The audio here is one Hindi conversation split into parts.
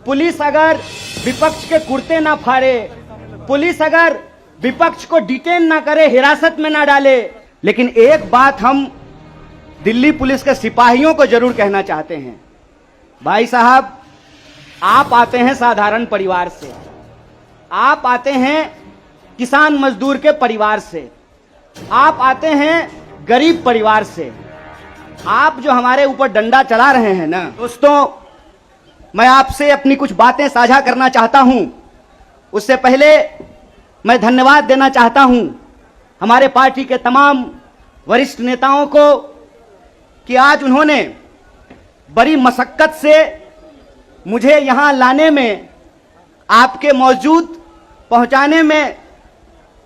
पुलिस अगर विपक्ष के कुर्ते ना फाड़े, पुलिस अगर विपक्ष को डिटेन ना करे, हिरासत में ना डाले, लेकिन एक बात हम दिल्ली पुलिस के सिपाहियों को जरूर कहना चाहते हैं। भाई साहब, आप आते हैं साधारण परिवार से, आप आते हैं किसान मजदूर के परिवार से, आप आते हैं गरीब परिवार से। आप जो हमारे ऊपर डंडा चला रहे हैं ना दोस्तों, मैं आपसे अपनी कुछ बातें साझा करना चाहता हूं। उससे पहले मैं धन्यवाद देना चाहता हूं हमारे पार्टी के तमाम वरिष्ठ नेताओं को कि आज उन्होंने बड़ी मशक्कत से मुझे यहां लाने में, आपके मौजूद पहुंचाने में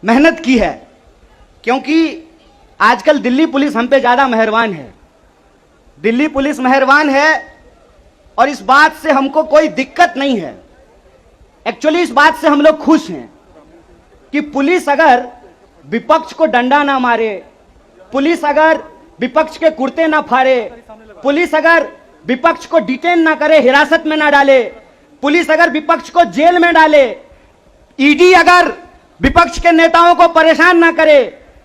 मेहनत की है, क्योंकि आजकल दिल्ली पुलिस हम पे ज़्यादा मेहरबान है। दिल्ली पुलिस मेहरबान है और इस बात से हमको कोई दिक्कत नहीं है। एक्चुअली इस बात से हम लोग खुश हैं कि पुलिस अगर विपक्ष को डंडा ना मारे, पुलिस अगर विपक्ष के कुर्ते ना फाड़े, पुलिस अगर विपक्ष को डिटेन ना करे, हिरासत में ना डाले, पुलिस अगर विपक्ष को जेल में डाले, ईडी अगर विपक्ष के नेताओं को परेशान ना करे,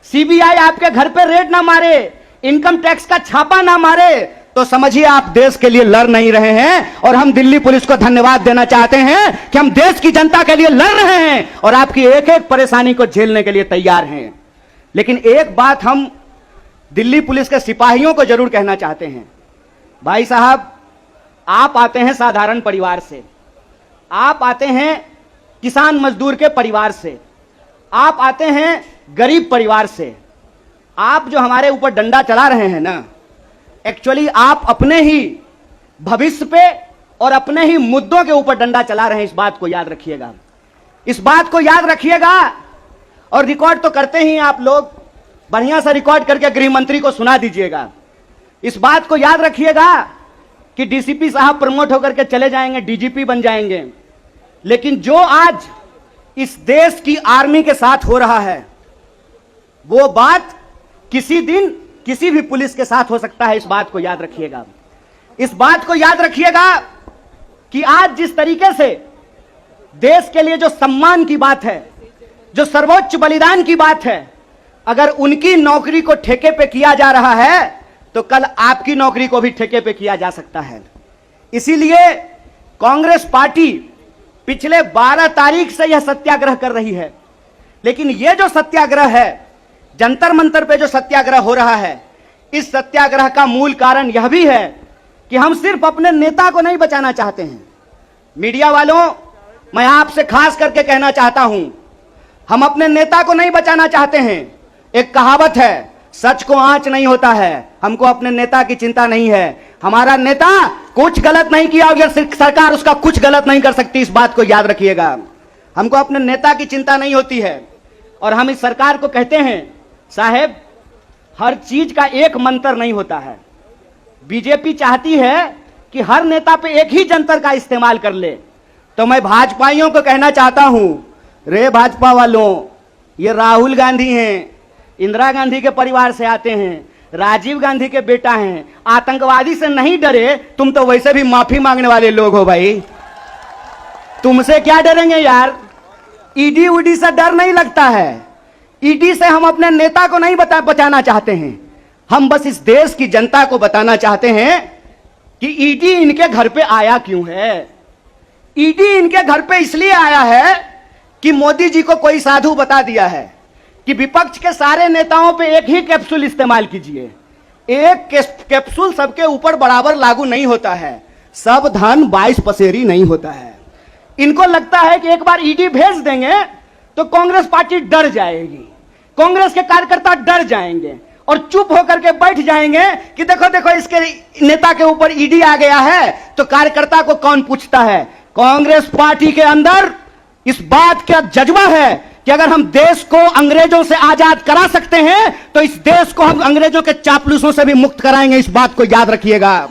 सीबीआई आपके घर पे रेड ना मारे, इनकम टैक्स का छापा ना मारे, तो समझिए आप देश के लिए लड़ नहीं रहे हैं। और हम दिल्ली पुलिस को धन्यवाद देना चाहते हैं कि हम देश की जनता के लिए लड़ रहे हैं और आपकी एक एक परेशानी को झेलने के लिए तैयार हैं। लेकिन एक बात हम दिल्ली पुलिस के सिपाहियों को जरूर कहना चाहते हैं। भाई साहब, आप आते हैं साधारण परिवार से, आप आते हैं किसान मजदूर के परिवार से, आप आते हैं गरीब परिवार से। आप जो हमारे ऊपर डंडा चला रहे हैं ना, एक्चुअली आप अपने ही भविष्य पे और अपने ही मुद्दों के ऊपर डंडा चला रहे हैं। इस बात को याद रखिएगा, इस बात को याद रखिएगा। और रिकॉर्ड तो करते ही आप लोग, बढ़िया सा रिकॉर्ड करके गृह मंत्री को सुना दीजिएगा। इस बात को याद रखिएगा कि डीसीपी साहब प्रमोट होकर के चले जाएंगे, डीजीपी बन जाएंगे, लेकिन जो आज इस देश की आर्मी के साथ हो रहा है वो बात किसी दिन किसी भी पुलिस के साथ हो सकता है। इस बात को याद रखिएगा, इस बात को याद रखिएगा कि आज जिस तरीके से देश के लिए जो सम्मान की बात है, जो सर्वोच्च बलिदान की बात है, अगर उनकी नौकरी को ठेके पे किया जा रहा है तो कल आपकी नौकरी को भी ठेके पे किया जा सकता है। इसीलिए कांग्रेस पार्टी पिछले 12 तारीख से यह सत्याग्रह कर रही है। लेकिन यह जो सत्याग्रह है, जंतर मंतर पे जो सत्याग्रह हो रहा है, इस सत्याग्रह का मूल कारण यह भी है कि हम सिर्फ अपने नेता को नहीं बचाना चाहते हैं। मीडिया वालों, मैं आपसे खास करके कहना चाहता हूं, हम अपने नेता को नहीं बचाना चाहते हैं। एक कहावत है, सच को आंच नहीं होता है। हमको अपने नेता की चिंता नहीं है। हमारा नेता कुछ गलत नहीं किया और सरकार उसका कुछ गलत नहीं कर सकती। इस बात को याद रखिएगा। हमको अपने नेता की चिंता नहीं होती है और हम इस सरकार को कहते हैं, साहेब, हर चीज का एक मंत्र नहीं होता है। बीजेपी चाहती है कि हर नेता पे एक ही जंतर का इस्तेमाल कर ले। तो मैं भाजपाइयों को कहना चाहता हूं, रे भाजपा वालों, ये राहुल गांधी हैं, इंदिरा गांधी के परिवार से आते हैं, राजीव गांधी के बेटा हैं, आतंकवादी से नहीं डरे। तुम तो वैसे भी माफी मांगने वाले लोग हो भाई, तुमसे क्या डरेंगे यार। ईडी उडी से डर नहीं लगता है। ईडी से हम अपने नेता को नहीं बचाना चाहते हैं। हम बस इस देश की जनता को बताना चाहते हैं कि ईडी इनके घर पे आया क्यों है। ईडी इनके घर पे इसलिए आया है कि मोदी जी को कोई साधु बता दिया है कि विपक्ष के सारे नेताओं पे एक ही कैप्सूल इस्तेमाल कीजिए। एक कैप्सूल सबके ऊपर बराबर लागू नहीं होता है। सब धन 22 पसेरी नहीं होता है। इनको लगता है कि एक बार ईडी भेज देंगे तो कांग्रेस पार्टी डर जाएगी, कांग्रेस के कार्यकर्ता डर जाएंगे और चुप होकर के बैठ जाएंगे कि देखो देखो इसके नेता के ऊपर ईडी आ गया है तो कार्यकर्ता को कौन पूछता है। कांग्रेस पार्टी के अंदर इस बात का जज्बा है कि अगर हम देश को अंग्रेजों से आजाद करा सकते हैं तो इस देश को हम अंग्रेजों के चापलूसों से भी मुक्त कराएंगे। इस बात को याद रखिएगा,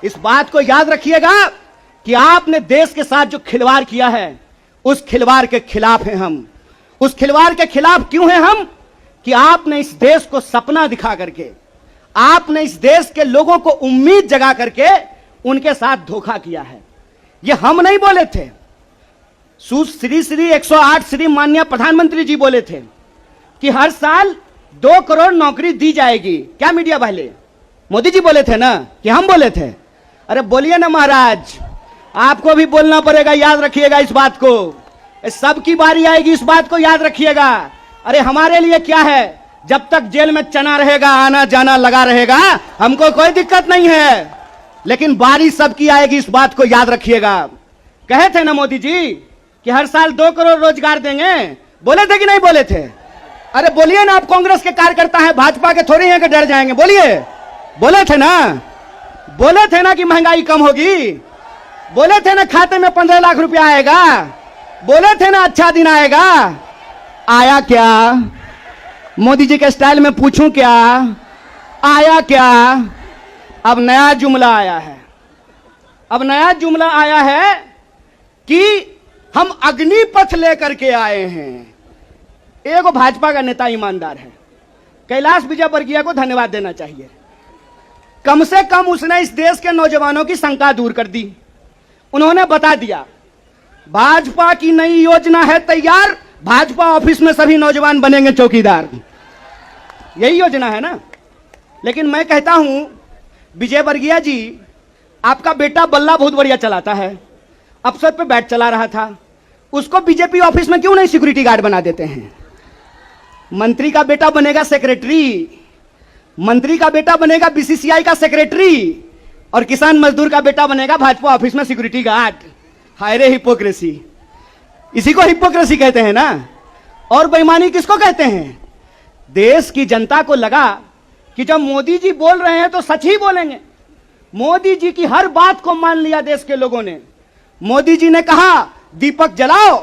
इस बात को याद रखिएगा कि आपने देश के साथ जो खिलवाड़ किया है उस खिलवाड़ के खिलाफ हैं हम। उस खिलवाड़ के खिलाफ क्यों हैं हम कि आपने इस देश को सपना दिखा करके, आपने इस देश के लोगों को उम्मीद जगा करके उनके साथ धोखा किया है। ये हम नहीं बोले थे, श्री श्री 108 श्री माननीय प्रधानमंत्री जी बोले थे कि हर साल 2 करोड़ नौकरी दी जाएगी। क्या मीडिया वाले? मोदी जी बोले थे ना कि हम बोले थे? अरे बोलिए ना महाराज, आपको भी बोलना पड़ेगा, याद रखिएगा इस बात को। सबकी बारी आएगी, इस बात को याद रखिएगा। अरे हमारे लिए क्या है, जब तक जेल में चना रहेगा, आना जाना लगा रहेगा, हमको कोई दिक्कत नहीं है, लेकिन बारी सबकी आएगी, इस बात को याद रखिएगा। कहे थे ना मोदी जी कि हर साल 2 करोड़ रोजगार देंगे, बोले थे कि नहीं बोले थे? अरे बोलिए ना, आप कांग्रेस के कार्यकर्ता हैं, भाजपा के थोड़ी हैं कि डर जाएंगे, बोलिए। बोले थे ना, बोले थे ना कि महंगाई कम होगी, बोले थे ना खाते में 15 लाख रुपया आएगा, बोले थे ना अच्छा दिन आएगा। आया क्या? मोदी जी के स्टाइल में पूछूं क्या, आया क्या? अब नया जुमला आया है, अब नया जुमला आया है कि हम अग्निपथ लेकर के आए हैं। एक भाजपा का नेता ईमानदार है, कैलाश विजयवर्गीय को धन्यवाद देना चाहिए। कम से कम उसने इस देश के नौजवानों की शंका दूर कर दी। उन्होंने बता दिया भाजपा की नई योजना है तैयार, भाजपा ऑफिस में सभी नौजवान बनेंगे चौकीदार। यही योजना है ना। लेकिन मैं कहता हूं विजयवर्गीय जी, आपका बेटा बल्ला बहुत बढ़िया चलाता है, अफसर पे बैठ चला रहा था, उसको बीजेपी ऑफिस में क्यों नहीं सिक्योरिटी गार्ड बना देते हैं? मंत्री का बेटा बनेगा सेक्रेटरी, मंत्री का बेटा बनेगा बीसीसीआई का सेक्रेटरी, और किसान मजदूर का बेटा बनेगा भाजपा ऑफिस में सिक्योरिटी गार्ड। हाय रे हिपोक्रेसी, इसी को हिपोक्रेसी कहते हैं ना। और बेईमानी किसको कहते हैं? देश की जनता को लगा कि जब मोदी जी बोल रहे हैं तो सच ही बोलेंगे। मोदी जी की हर बात को मान लिया देश के लोगों ने। मोदी जी ने कहा दीपक जलाओ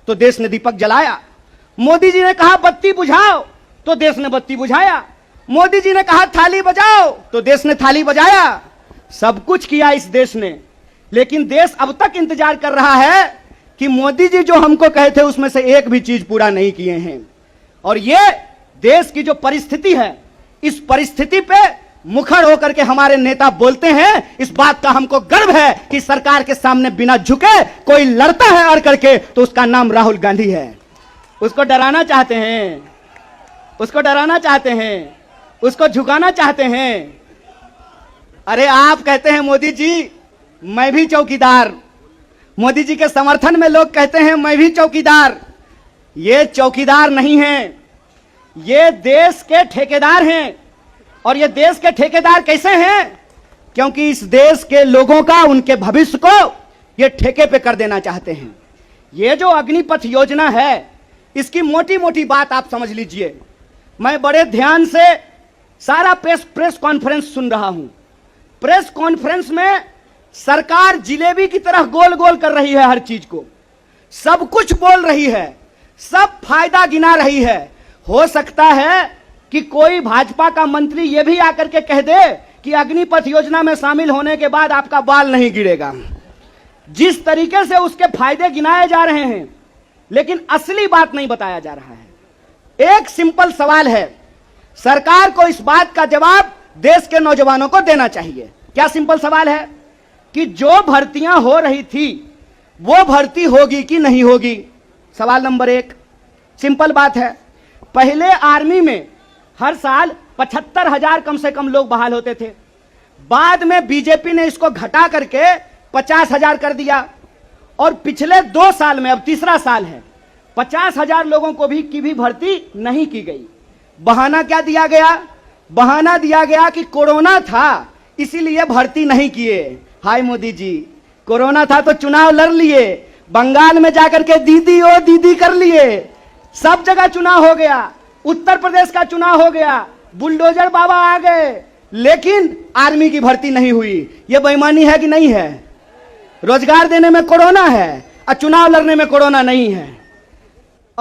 तो देश ने दीपक जलाया, मोदी जी ने कहा बत्ती बुझाओ तो देश ने बत्ती बुझाया, मोदी जी ने कहा थाली बजाओ तो देश ने थाली बजाया। सब कुछ किया इस देश ने, लेकिन देश अब तक इंतजार कर रहा है कि मोदी जी जो हमको कहे थे उसमें से एक भी चीज पूरा नहीं किए हैं। और ये देश की जो परिस्थिति है, इस परिस्थिति पे मुखर होकर के हमारे नेता बोलते हैं। इस बात का हमको गर्व है कि सरकार के सामने बिना झुके कोई लड़ता है अड़ करके तो उसका नाम राहुल गांधी है। उसको डराना चाहते हैं, उसको डराना चाहते हैं, उसको झुकाना चाहते हैं। अरे आप कहते हैं मोदी जी मैं भी चौकीदार, मोदी जी के समर्थन में लोग कहते हैं मैं भी चौकीदार। ये चौकीदार नहीं हैं, ये देश के ठेकेदार हैं। और ये देश के ठेकेदार कैसे हैं? क्योंकि इस देश के लोगों का, उनके भविष्य को ये ठेके पे कर देना चाहते हैं। ये जो अग्निपथ योजना है, इसकी मोटी मोटी बात आप समझ लीजिए। मैं बड़े ध्यान से सारा प्रेस कॉन्फ्रेंस सुन रहा हूं। प्रेस कॉन्फ्रेंस में सरकार जिलेबी की तरह गोल गोल कर रही है, हर चीज को सब कुछ बोल रही है, सब फायदा गिना रही है। हो सकता है कि कोई भाजपा का मंत्री यह भी आकर के कह दे कि अग्निपथ योजना में शामिल होने के बाद आपका बाल नहीं गिरेगा। जिस तरीके से उसके फायदे गिनाए जा रहे हैं, लेकिन असली बात नहीं बताया जा रहा है। एक सिंपल सवाल है, सरकार को इस बात का जवाब देश के नौजवानों को देना चाहिए। क्या सिंपल सवाल है कि जो भर्तियां हो रही थी वो भर्ती होगी कि नहीं होगी? सवाल नंबर 1 सिंपल बात है। पहले आर्मी में हर साल 75,000 कम से कम लोग बहाल होते थे। बाद में बीजेपी ने इसको घटा करके 50,000 कर दिया, और पिछले 2 साल में, अब तीसरा साल है, 50,000 लोगों को भी की भी भर्ती नहीं की गई। बहाना क्या दिया गया? बहाना दिया गया कि कोरोना था इसीलिए भर्ती नहीं किए। हाय मोदी जी, कोरोना था तो चुनाव लड़ लिए, बंगाल में जाकर के दीदी ओ दीदी कर लिए, सब जगह चुनाव हो गया, उत्तर प्रदेश का चुनाव हो गया, बुलडोजर बाबा आ गए, लेकिन आर्मी की भर्ती नहीं हुई। यह बेईमानी है कि नहीं है? रोजगार देने में कोरोना है और चुनाव लड़ने में कोरोना नहीं है।